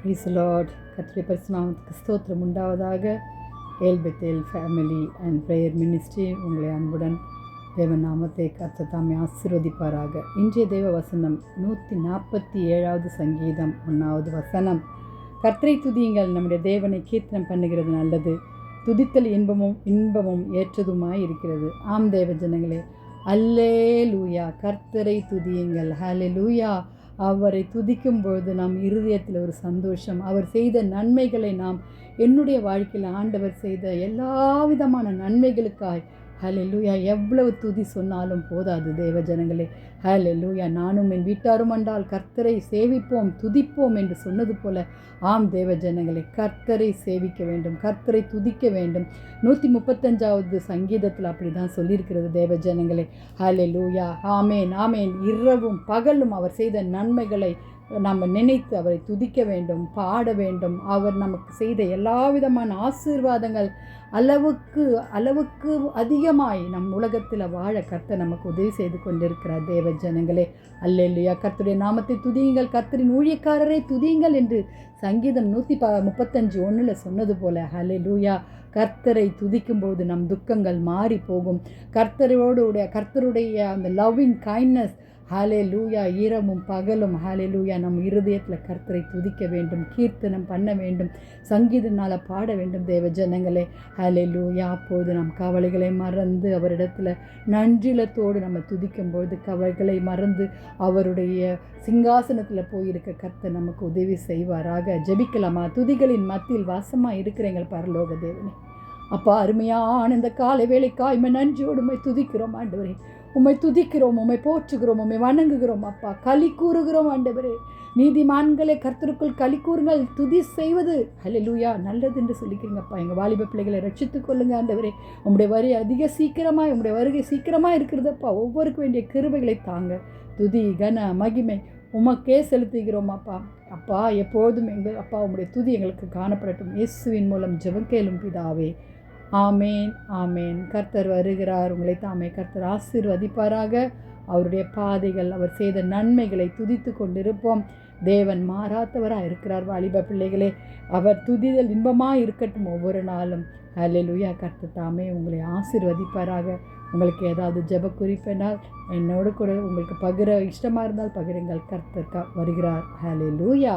Price Lord. கர்த்தருடைய பரிசுநாமத்துக்கு ஸ்தோத்திரம் உண்டாவதாக. El Bethel family and prayer ministry உங்களை அன்புடன் தேவ நாமத்தை கர்த்தர் தாமே ஆசீர்வதிப்பாராக. இன்றைய தேவ வசனம் 147வது சங்கீதம் 1வது வசனம். கர்த்தரை துதியுங்கள், நம்முடைய தேவனை கீர்த்தனம் பண்ணுகிறது நல்லது, துதித்தல் இன்பமும் ஏற்றதுமாய் இருக்கிறது. ஆம் தேவ ஜனங்களே, அல்லேலூயா. கர்த்தரை துதியுங்கள், ஹல்லேலூயா. அவரை துதிக்கும் பொழுது நம் இருதயத்தில் ஒரு சந்தோஷம். அவர் செய்த நன்மைகளை நாம் என்னுடைய வாழ்க்கையில் ஆண்டவர் செய்த எல்லா விதமான நன்மைகளுக்காய் ஹல்லேலூயா எவ்வளவு துதி சொன்னாலும் போதாது தேவ ஜனங்களே. ஹல்லேலூயா. நானும் என் வீட்டாரும் என்றால் கர்த்தரை சேவிப்போம் துதிப்போம் என்று சொன்னது போல, ஆம் தேவ ஜனங்களே, கர்த்தரை சேவிக்க வேண்டும், கர்த்தரை துதிக்க வேண்டும். 135வது சங்கீதத்தில் அப்படி தான் சொல்லியிருக்கிறது தேவ ஜனங்களே. ஹல்லேலூயா. ஆமேன் ஆமேன். இரவும் பகலும் அவர் செய்த நன்மைகளை நம்ம நினைத்து அவரை துதிக்க வேண்டும், பாட வேண்டும். அவர் நமக்கு செய்த எல்லா விதமான ஆசீர்வாதங்கள் அளவுக்கு அதிகமாய் நம் உலகத்தில் வாழ கர்த்தர் நமக்கு உதவி செய்து கொண்டிருக்கிறார் தேவ ஜனங்களே. அல்லேலூயா. கர்த்தருடைய நாமத்தை துதியுங்கள், கர்த்தரின் ஊழியக்காரரை துதியுங்கள் என்று சங்கீதம் 135:1 சொன்னது போல, ஹல்லேலூயா. கர்த்தரை துதிக்கும்போது நம் துக்கங்கள் மாறி போகும். கர்த்தருடைய அந்த லவ்விங் கைண்ட்னஸ், ஹல்லேலூயா, இரவும் பகலும் ஹல்லேலூயா நம் இருதயத்தில் கர்த்தரை துதிக்க வேண்டும், கீர்த்தனம் பண்ண வேண்டும், சங்கீதனால் பாட வேண்டும் தேவ ஜனங்களே. ஹல்லேலூயா. அப்போது நம் கவலைகளை மறந்து அவரிடத்தில் நன்றிலத்தோடு நம்ம துதிக்கும்பொழுது கவலைகளை மறந்து அவருடைய சிங்காசனத்தில் போயிருக்க கர்த்தர் நமக்கு உதவி செய்வாராக. ஜெபிக்கலாமா? துதிகளின் மத்தியில் வாசமாக இருக்கிற எங்கள் பரலோக தேவனே, அப்பா, அருமையான இந்த காலை வேளைக்காய் உம்மை நன்றியோடு உம்மை துதிக்கிறோம் ஆண்டவரே. உம்மை துதிக்கிறோம், உம்மை போற்றுகிறோம், உம்மை வணங்குகிறோம் அப்பா. களி கூறுகிறோம் ஆண்டவரே. நீதிமான்களே கர்த்தருக்குள் களி கூறுங்கள், துதி செய்வது ஹல்லேலூயா நல்லது என்று சொல்லிக்கிறீங்கப்பா. எங்கள் வாலிப பிள்ளைகளை ரட்சித்துக் கொள்ளுங்க ஆண்டவரே. உம்முடைய உம்முடைய வருகை சீக்கிரமாக இருக்கிறதப்பா. ஒவ்வொருக்கு வேண்டிய கிருபைகளை தாங்க. துதி கன மகிமை உமக்கே செலுத்துகிறோம் அப்பா. அப்பா, எப்போதும் எங்கள் அப்பா உம்முடைய துதி எங்களுக்கு காணப்படட்டும். இயேசுவின் மூலம் ஜெபம் கேளும் பிதாவே. ஆமேன் ஆமேன். கர்த்தர் வருகிறார். உங்களை தாமே கர்த்தர் ஆசீர்வதிப்பாராக. அவருடைய பாதைகள், அவர் செய்த நன்மைகளை துதித்து கொண்டிருப்போம். தேவன் மாறாதவராக இருக்கிறார் வாலிப பிள்ளைகளே. அவர் துதிதல் இன்பமாக இருக்கட்டும் ஒவ்வொரு நாளும். ஹல்லேலூயா. கர்த்தர் தாமே உங்களை ஆசீர்வதிப்பாராக. உங்களுக்கு ஏதாவது ஜெப குறிப்பென்றால் என்னோடு கூட உங்களுக்கு பகிர இஷ்டமாக இருந்தால் பகிருங்கள். கர்த்தர் வருகிறார். ஹல்லேலூயா.